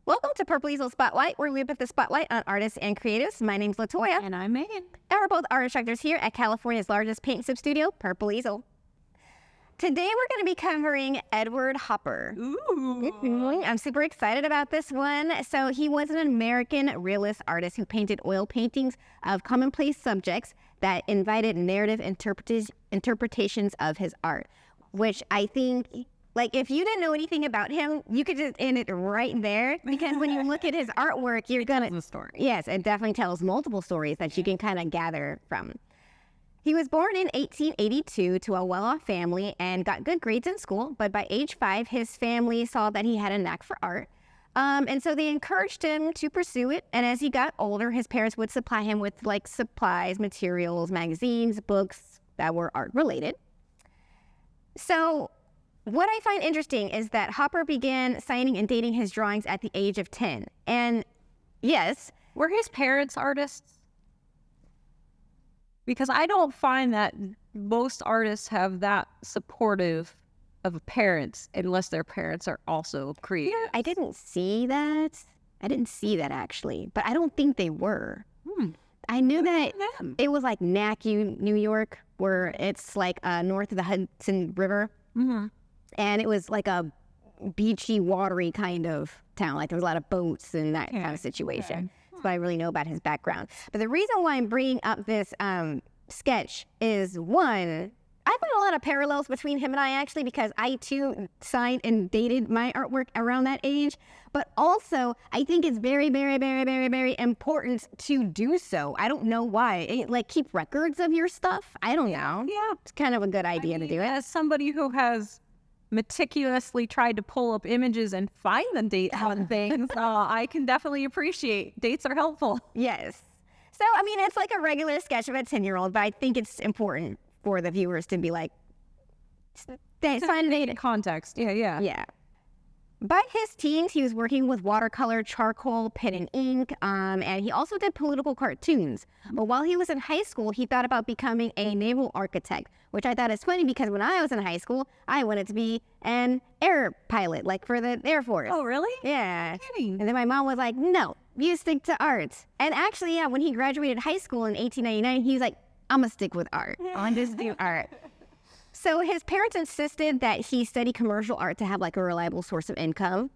Welcome to Purple Easel Spotlight, where we put the spotlight on artists and creatives. My name's Latoya. And I'm Megan. And we're both art instructors here at California's largest paint sip studio, Purple Easel. Today we're going to be covering Edward Hopper. Ooh. I'm super excited about this one. So he was an American realist artist who painted oil paintings of commonplace subjects that invited narrative interpretations of his art, which I think, like, if you didn't know anything about him, you could just end it right there, because when you look at his artwork, you're gonna... The story. Yes, it definitely tells multiple stories that you can kind of gather from. He was born in 1882 to a well-off family and got good grades in school, but by age 5, his family saw that he had a knack for art. And so they encouraged him to pursue it, and as he got older, his parents would supply him with, like, supplies, materials, magazines, books that were art-related. So what I find interesting is that Hopper began signing and dating his drawings at the age of 10. And yes, Were his parents artists? Because I don't find that most artists have that supportive of parents unless their parents are also creative. I didn't see that. Actually, but I don't think they were. I knew that it was like Nacu, New York, where it's like north of the Hudson River. Mm-hmm. And it was like a beachy, watery kind of town. Like there was a lot of boats and that kind of situation. Okay. That's what I really know about his background. But the reason why I'm bringing up this sketch is, one, I find a lot of parallels between him and I, actually, because I too signed and dated my artwork around that age. But also, I think it's very, very, very, very, very important to do so. I don't know why. Like, keep records of your stuff. I don't know. Yeah. It's kind of a good idea to do it. As somebody who has meticulously tried to pull up images and find the date on things, I can definitely appreciate dates are helpful. Yes. So, I mean, it's like a regular sketch of a 10-year-old, but I think it's important for the viewers to be like, find date. Context. Yeah. Yeah. By his teens, he was working with watercolor, charcoal, pen and ink, and he also did political cartoons. But while he was in high school, he thought about becoming a naval architect, which I thought is funny because when I was in high school, I wanted to be an air pilot, like for the Air Force. Oh, really? Yeah. Kidding. And then my mom was like, no, you stick to art. And actually, yeah, when he graduated high school in 1899, he was like, I'm going to stick with art. I'll just do art. So his parents insisted that he study commercial art to have like a reliable source of income.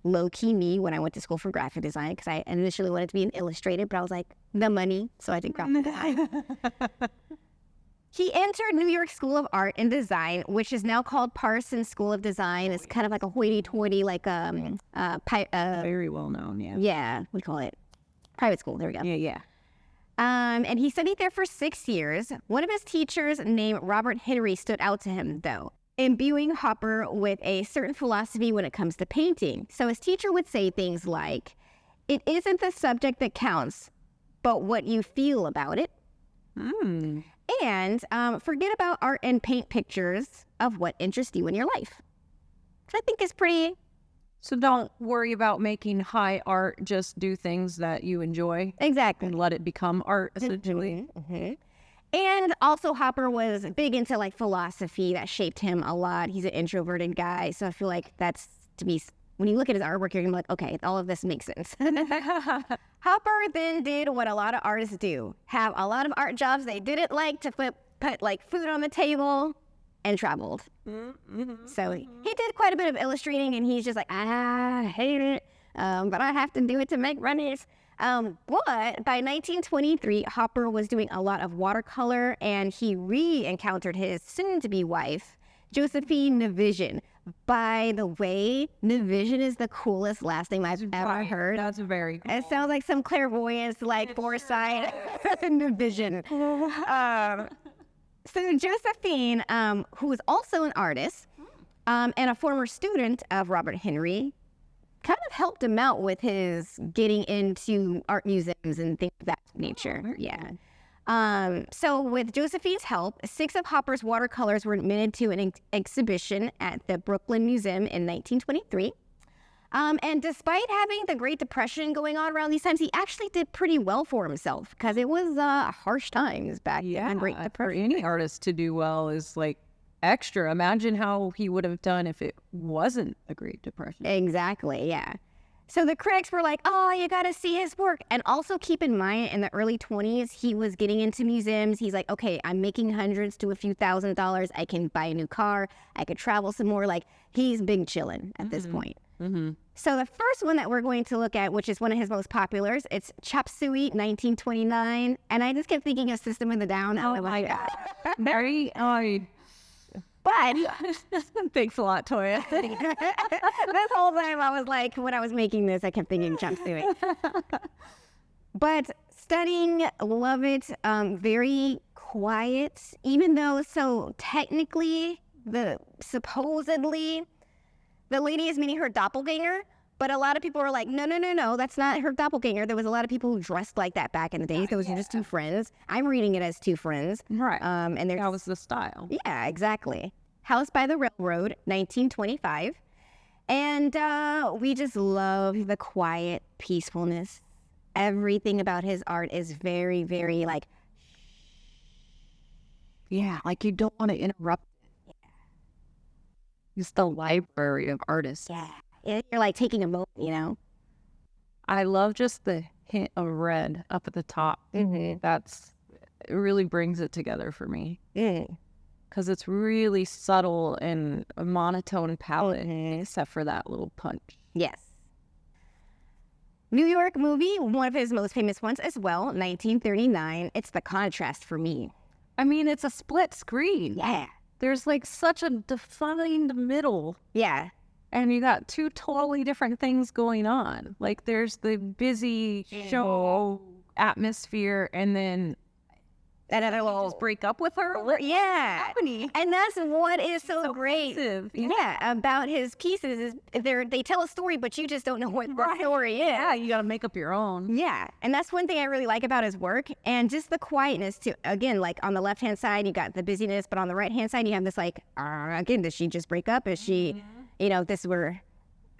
Low-key me when I went to school for graphic design, because I initially wanted to be an illustrator, but I was like, the money, so I did graphic design. He entered New York School of Art and Design, which is now called Parsons School of Design. It's kind of like a hoity-toity, like very well known, yeah. Yeah, what do you call it? Private school, there we go. Yeah. And he studied there for 6 years. One of his teachers, named Robert Henry, stood out to him, though, imbuing Hopper with a certain philosophy when it comes to painting. So his teacher would say things like, it isn't the subject that counts, but what you feel about it. And forget about art and paint pictures of what interests you in your life. Which I think is pretty... So don't worry about making high art, just do things that you enjoy. Exactly. And let it become art, essentially. Mm-hmm. And also Hopper was big into like philosophy. That shaped him a lot. He's an introverted guy, so I feel like that's, to be, when you look at his artwork, you're gonna be like, okay, all of this makes sense. Hopper then did what a lot of artists do, have a lot of art jobs they didn't like, to put like food on the table, and traveled. So he did quite a bit of illustrating, and he's just like, I hate it, but I have to do it to make monies. But by 1923, Hopper was doing a lot of watercolor, and he re-encountered his soon-to-be wife, Josephine Navision. By the way, Navision is the coolest last name I've ever heard. That's very cool. It sounds like some clairvoyance, like foresight. Navision. So Josephine, who was also an artist and a former student of Robert Henry, kind of helped him out with his getting into art museums and things of that nature. Yeah. So with Josephine's help, 6 of Hopper's watercolors were admitted to an exhibition at the Brooklyn Museum in 1923. And despite having the Great Depression going on around these times, he actually did pretty well for himself, because it was harsh times back then. Great Depression. For any artist to do well is like extra. Imagine how he would have done if it wasn't a Great Depression. Exactly, yeah. So the critics were like, oh, you got to see his work. And also keep in mind, in the early 20s, he was getting into museums. He's like, okay, I'm making hundreds to a few $1,000s. I can buy a new car. I could travel some more. Like, he's big chillin' at this point. So the first one that we're going to look at, which is one of his most populars, it's Chop Suey 1929. And I just kept thinking of System of the Down. Oh my God. Very, But thanks a lot, Toya. this whole time I was like, when I was making this, I kept thinking Chop Suey. But stunning, love it. Very quiet, even though, so technically, supposedly, the lady is meaning her doppelganger. But a lot of people were like, no, that's not her doppelganger. There was a lot of people who dressed like that back in the days. Those were just two friends. I'm reading it as two friends. Right. And that was the style. Yeah, exactly. House by the Railroad, 1925. And we just love the quiet peacefulness. Everything about his art is very, very like... Yeah, like you don't want to interrupt it. Yeah. It's the library of artists. Yeah. You're like taking a moment, you know? I love just the hint of red up at the top. It really brings it together for me. Because it's really subtle and a monotone palette, except for that little punch. Yes. New York movie, one of his most famous ones as well, 1939. It's the contrast for me. I mean, it's a split screen. Yeah. There's like such a defined middle. Yeah. And you got two totally different things going on. Like there's the busy show atmosphere, and then another little just break up with her. Yeah. Happening. And that's what is so great. Passive, yeah, about his pieces is they tell a story, but you just don't know what the story is. Yeah, you got to make up your own. Yeah, and that's one thing I really like about his work, and just the quietness too. Again, like on the left-hand side, you got the busyness, but on the right-hand side, you have this like, again, does she just break up? Is she... You know, this were,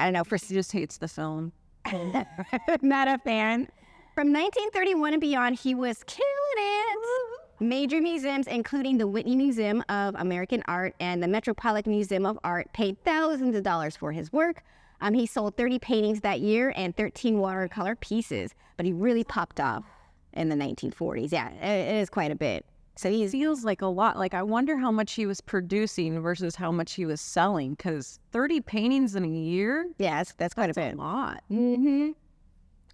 I don't know, She just hates the film. Not a fan. From 1931 and beyond, he was killing it. Major museums, including the Whitney Museum of American Art and the Metropolitan Museum of Art, paid thousands of dollars for his work. He sold 30 paintings that year and 13 watercolor pieces, but he really popped off in the 1940s. Yeah, it is quite a bit. So he feels like a lot. Like I wonder how much he was producing versus how much he was selling. Because 30 paintings in a year, yes, that's quite a bit. A lot.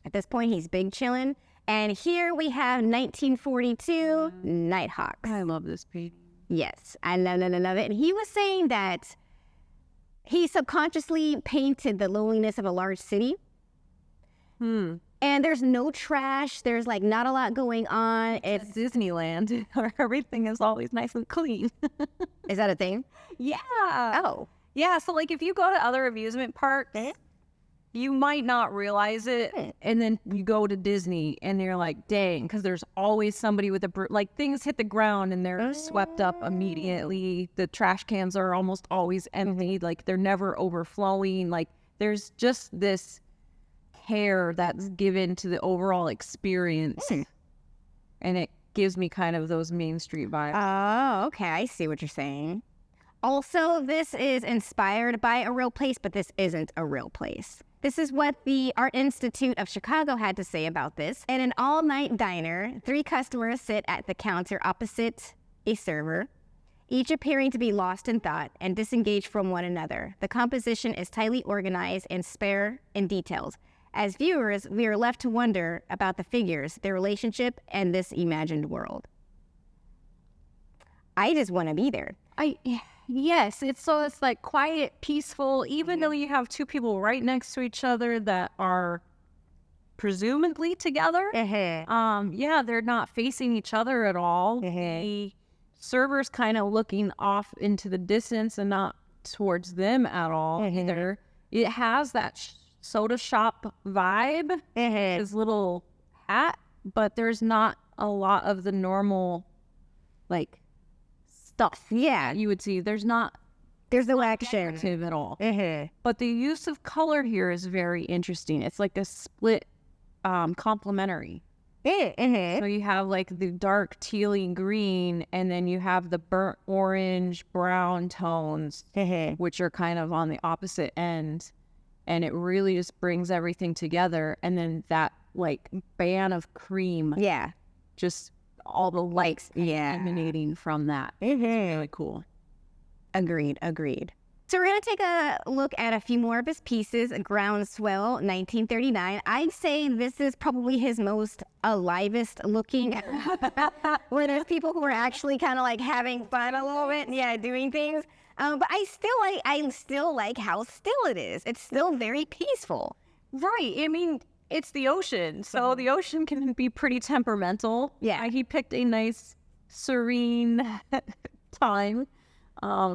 At this point, he's big chillin'. And here we have 1942 Nighthawks. I love this painting. Yes, I love it. And he was saying that he subconsciously painted the loneliness of a large city. And there's no trash. There's like not a lot going on. It's Disneyland where everything is always nice and clean. Is that a thing? Yeah. Oh. Yeah. So like if you go to other amusement parks, you might not realize it. And then you go to Disney and you're like, dang, because there's always somebody with like things hit the ground and they're swept up immediately. The trash cans are almost always empty. Like they're never overflowing. Like there's just this care that's given to the overall experience, and it gives me kind of those Main Street vibes. Oh, okay, I see what you're saying. Also, this is inspired by a real place, but this isn't a real place. This is what the Art Institute of Chicago had to say about this. In an all-night diner, 3 customers sit at the counter opposite a server, each appearing to be lost in thought and disengaged from one another. The composition is tightly organized and spare in details. As viewers, we are left to wonder about the figures, their relationship, and this imagined world. I just want to be there. Yes, it's like quiet, peaceful, even though you have 2 people right next to each other that are presumably together. Yeah, they're not facing each other at all. The server's kind of looking off into the distance and not towards them at all either. It has that soda shop vibe, his little hat, but there's not a lot of the normal like stuff you would see. There's no action at all. But the use of color here is very interesting. It's like a split complementary. So you have like the dark tealy green, and then you have the burnt orange brown tones, which are kind of on the opposite end. and it really just brings everything together. And then that like band of cream, just all the lights emanating from that. It's really cool. Agreed. So we're going to take a look at a few more of his pieces. Groundswell, 1939. I'd say this is probably his most alivest looking, where there's people who are actually kind of like having fun a little bit, doing things. But I still like how still it is. It's still very peaceful. Right. I mean, it's the ocean, so the ocean can be pretty temperamental. Yeah. He picked a nice, serene time.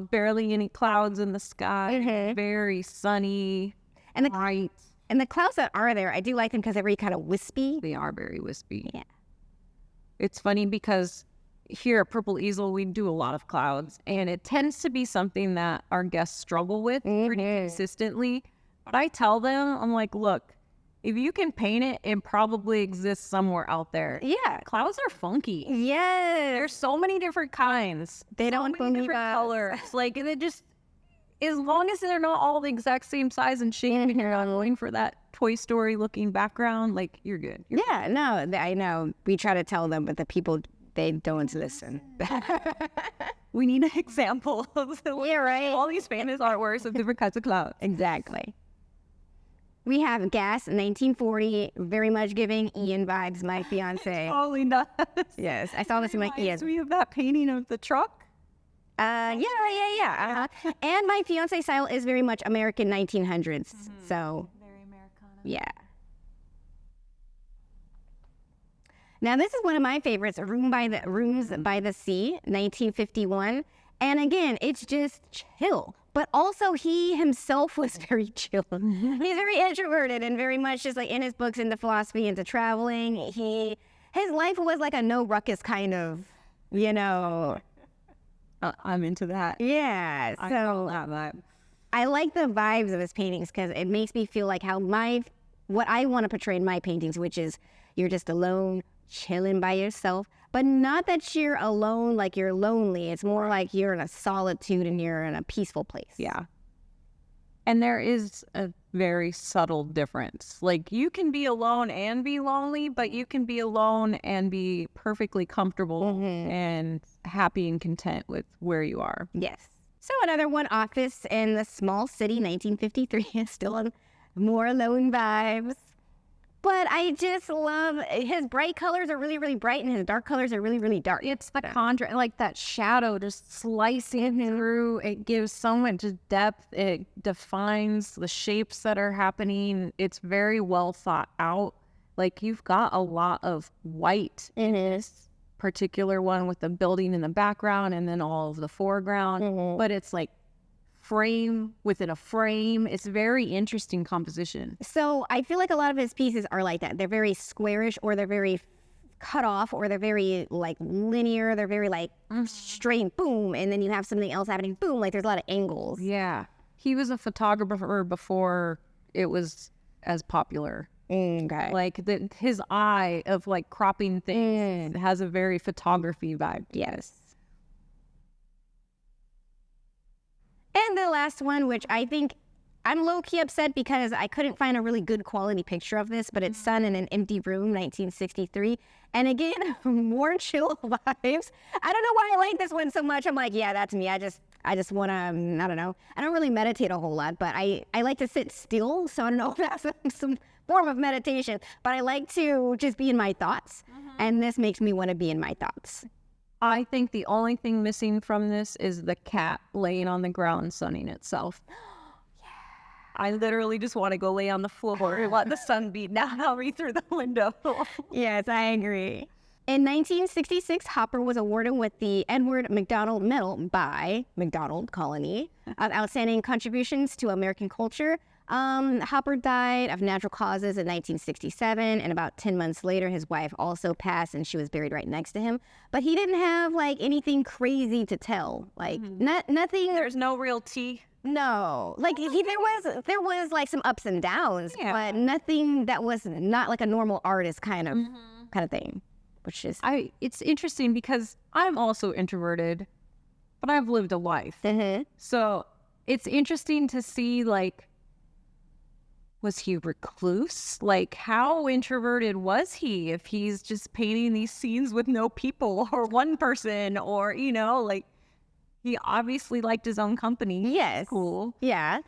Barely any clouds in the sky. Very sunny, and bright. And the clouds that are there, I do like them because they're very kind of wispy. They are very wispy. Yeah. It's funny because here at Purple Easel, we do a lot of clouds, and it tends to be something that our guests struggle with pretty consistently. But I tell them, I'm like, look, if you can paint it, it probably exists somewhere out there. Yeah. Clouds are funky. Yes. There's so many different kinds. They don't so many different colors. Like, it just, as long as they're not all the exact same size and shape, and you're not going for that Toy Story looking background, like, you're good. I know. We try to tell them, but the people, they don't listen. We need an example of right. all these famous artworks of different kinds of clouds. Exactly. We have Gas, 1940, very much giving Ian vibes, my fiance. Totally does. Yes, I saw this in my Ian. We have that painting of the truck. And my fiance style is very much American 1900s. So very Americana. Yeah. Now this is one of my favorites, Rooms by the Sea, 1951. And again, it's just chill. But also he himself was very chill. He's very introverted and very much just like in his books, into philosophy, into traveling. His life was like a no ruckus kind of, I'm into that. Yeah. So I like the vibes of his paintings because it makes me feel like what I want to portray in my paintings, which is you're just alone, chilling by yourself. But not that you're alone, like you're lonely. It's more like you're in a solitude and you're in a peaceful place. Yeah. And there is a very subtle difference. Like, you can be alone and be lonely, but you can be alone and be perfectly comfortable and happy and content with where you are. Yes. So another one, Office in the Small City, 1953, is still on more alone vibes. But I just love his bright colors are really, really bright, and his dark colors are really, really dark. It's the contrast, like that shadow just slicing through. It gives so much depth. It defines the shapes that are happening. It's very well thought out. Like, you've got a lot of white in this particular one with the building in the background and then all of the foreground. But it's like frame within a frame. It's a very interesting composition. So I feel like a lot of his pieces are like that. They're very squarish, or they're very cut off, or they're very like linear. They're very like straight, boom, and then you have something else happening, boom. Like there's a lot of angles. Yeah. He was a photographer before it was as popular. Okay. Like his eye of like cropping things has a very photography vibe. Yes. And the last one, which I think I'm low-key upset because I couldn't find a really good quality picture of this, but it's Sun in an Empty Room, 1963. And again, more chill vibes. I don't know why I like this one so much. I'm like, yeah, that's me. I just want to, I don't know. I don't really meditate a whole lot, but I like to sit still. So I don't know if that's some form of meditation, but I like to just be in my thoughts. And this makes me want to be in my thoughts. I think the only thing missing from this is the cat laying on the ground sunning itself. I literally just want to go lay on the floor and let the sun beat down on me through the window. Yes, I agree. In 1966, Hopper was awarded with the Edward McDonald Medal by McDonald Colony of Outstanding Contributions to American Culture. Hopper died of natural causes in 1967, and about 10 months later, his wife also passed, and she was buried right next to him. But he didn't have, like, anything crazy to tell. Like, nothing... There's no real tea. No. Like, there was, like, some ups and downs, but nothing that was not, like, a normal artist kind of thing. Which is... It's interesting because I'm also introverted, but I've lived a life. So it's interesting to see, like, was he recluse? Like, how introverted was he if he's just painting these scenes with no people or one person, or, you know, like, he obviously liked his own company. Yes. Cool. Yeah.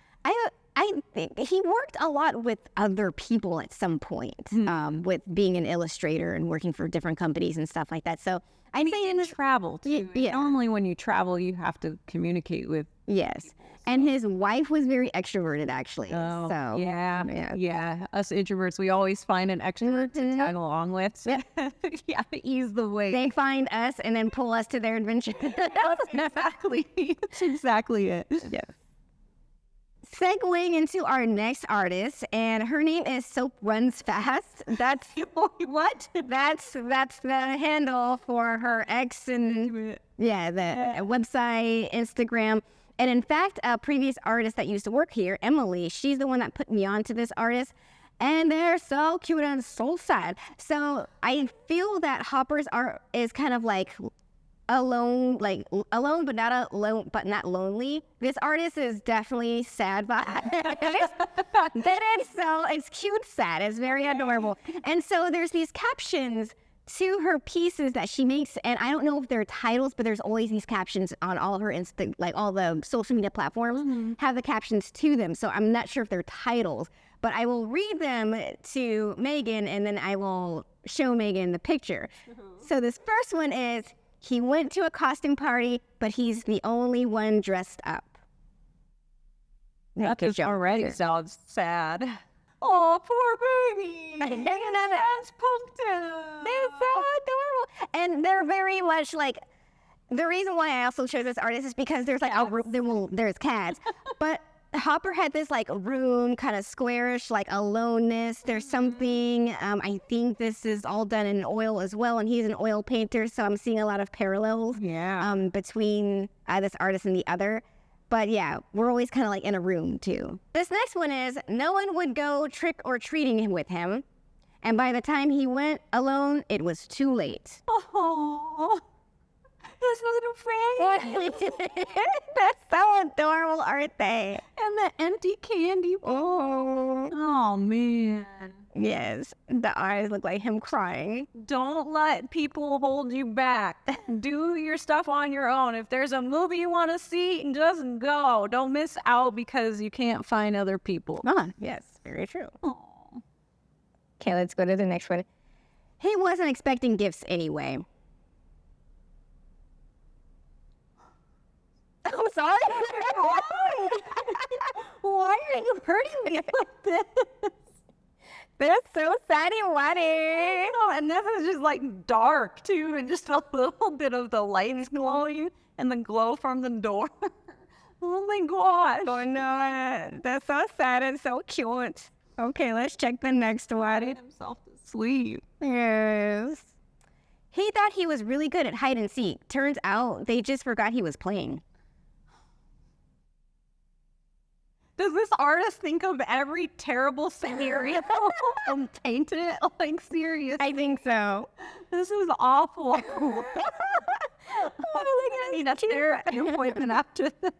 I think he worked a lot with other people at some point, with being an illustrator and working for different companies and stuff like that. So I think And travel, too. Yeah. Normally when you travel, you have to communicate with. Yes. And his wife was very extroverted, actually. Oh, so yeah. Us introverts, we always find an extrovert to tag along with. Yeah, to ease the weight. They find us and then pull us to their adventure. Exactly. That's exactly it. Yes. Segueing into our next artist, and her name is Soaprunsfast. That's what? That's the handle for her ex and the website, Instagram. And in fact, a previous artist that used to work here, Emily, she's the one that put me on to this artist. And they're so cute and so sad. So I feel that Hopper's art is kind of like alone, but not alone, but not lonely. This artist is definitely sad, but it's cute sad. It's very adorable. And so there's these captions to her pieces that she makes, and I don't know if they're titles, but there's always these captions on all of her all the social media platforms have the captions to them. So I'm not sure if they're titles, but I will read them to Megan, and then I will show Megan the picture. So this first one is, he went to a costume party, but he's the only one dressed up. That just already sounds sad. Oh, poor baby. That's pumpkin. They're so adorable. And they're very much like, the reason why I also chose this artist is because there's like there's cats. But Hopper had this like room, kind of squarish, like aloneness. There's something, I think this is all done in oil as well. And he's an oil painter. So I'm seeing a lot of parallels between this artist and the other. But yeah, we're always kind of like in a room too. This next one is, no one would go trick or treating with him. And by the time he went alone, it was too late. Oh, his little friend. That's so adorable, aren't they? And the empty candy. Oh, man. Yes, the eyes look like him crying. Don't let people hold you back. Do your stuff on your own. If there's a movie you want to see, just go. Don't miss out because you can't find other people. Yes, very true. Aww. Okay, let's go to the next one. He wasn't expecting gifts anyway. I'm sorry. Why are you hurting me like this? They're so sad and watery. Oh, and this is just like dark too, and just a little bit of the light is glowing and the glow from the door. Oh my gosh. Oh no, that's so sad and so cute. Okay, let's check the next one. Put himself to sleep. Yes. He thought he was really good at hide and seek. Turns out they just forgot he was playing. Does this artist think of every terrible scenario and paint it? Like, serious? I think so. This is awful. I need a therapy appointment after this.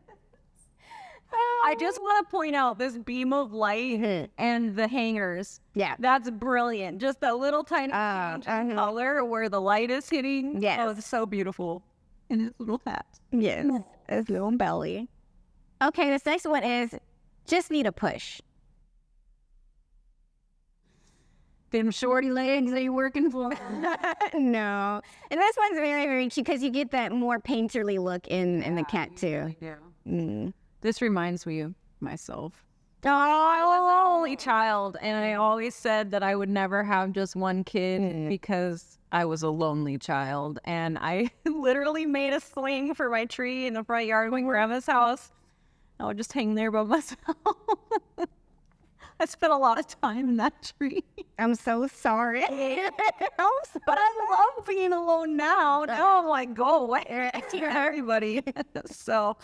I just want to point out this beam of light and the hangers. Yeah. That's brilliant. Just a little tiny change in color where the light is hitting. Yes. Oh, it's so beautiful. And his little hat. Yes, his little belly. Okay, this next one is, just need a push. Them shorty legs, are you working for? No. And this one's very, very cute because you get that more painterly look in the cat too. Yeah. This reminds me of myself. Oh, I was an only child, and I always said that I would never have just one kid because I was a lonely child. And I literally made a swing for my tree in the front yard of my grandma's house. I would just hang there by myself. I spent a lot of time in that tree. I'm so sorry. But I love being alone now. Now I'm like, go away. Everybody. So,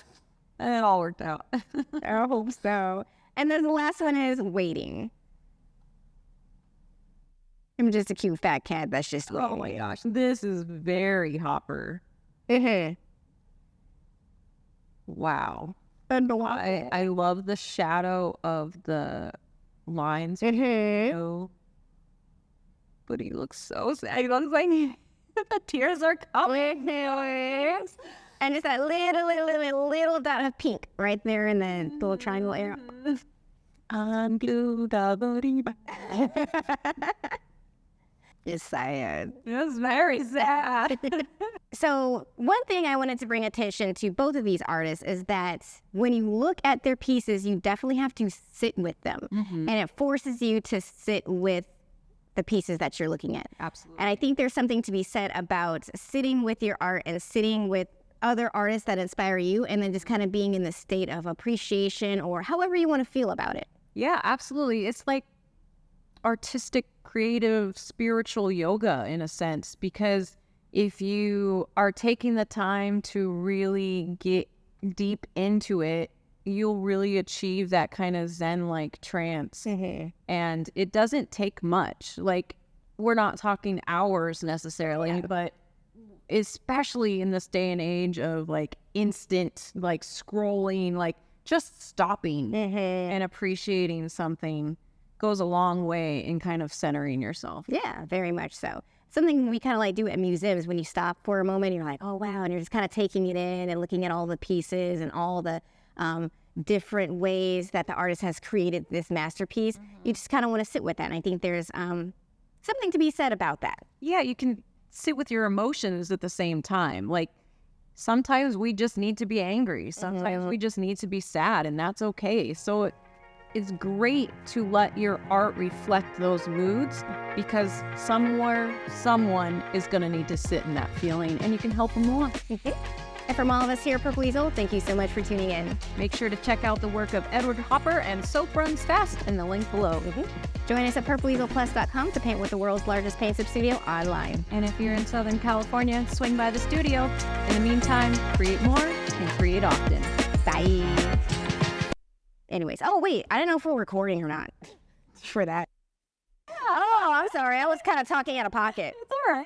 and it all worked out. I hope so. And then the last one is waiting. I'm just a cute fat cat that's just waiting. Oh my gosh. This is very Hopper. Wow. I love the shadow of the lines. No. But he looks so sad. He looks like the tears are coming. And just that little dot of pink right there in the little triangle area. I'm glued. It's sad. It's very sad. So one thing I wanted to bring attention to both of these artists is that when you look at their pieces, you definitely have to sit with them. And it forces you to sit with the pieces that you're looking at. Absolutely. And I think there's something to be said about sitting with your art and sitting with other artists that inspire you, and then just kind of being in the state of appreciation or however you want to feel about it. Yeah, absolutely. It's like artistic, creative, spiritual yoga in a sense, because if you are taking the time to really get deep into it, you'll really achieve that kind of Zen-like trance. And it doesn't take much. Like, we're not talking hours necessarily, but especially in this day and age of like instant, like scrolling, like just stopping and appreciating something goes a long way in kind of centering yourself. Yeah, very much so. Something we kind of like do at museums when you stop for a moment, you're like, oh, wow. And you're just kind of taking it in and looking at all the pieces and all the different ways that the artist has created this masterpiece. You just kind of want to sit with that. And I think there's something to be said about that. Yeah, you can sit with your emotions at the same time. Like, sometimes we just need to be angry. Sometimes we just need to be sad, and that's okay. So it's great to let your art reflect those moods, because somewhere, someone is going to need to sit in that feeling, and you can help them along. And from all of us here at Purple Easel, thank you so much for tuning in. Make sure to check out the work of Edward Hopper and Soaprunsfast in the link below. Join us at purpleeaselplus.com to paint with the world's largest paint sip studio online. And if you're in Southern California, swing by the studio. In the meantime, create more and create often. Bye. Anyways, oh wait, I don't know if we're recording or not for that. Oh, I'm sorry. I was kind of talking out of pocket. It's all right.